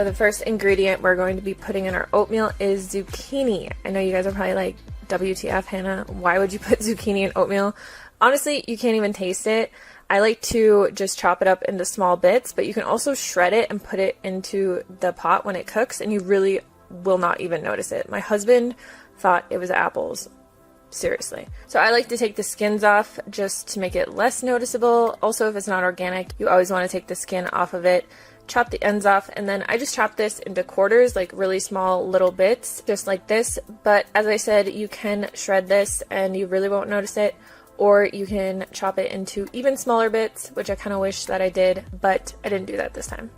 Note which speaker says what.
Speaker 1: So the first ingredient we're going to be putting in our oatmeal is zucchini. I know you guys are probably like, WTF, Hannah, why would you put zucchini in oatmeal? Honestly, you can't even taste it. I like to just chop it up into small bits, but you can also shred it and put it into the pot when it cooks, and you really will not even notice it. My husband thought it was apples. Seriously. So I like to take the skins off just to make it less noticeable. Also, if it's not organic, you always want to take the skin off of it. Chop the ends off, and then I just chop this into quarters, like really small little bits, just like this. But as I said, you can shred this and you really won't notice it, or you can chop it into even smaller bits, which I kind of wish that I did, but I didn't do that this time.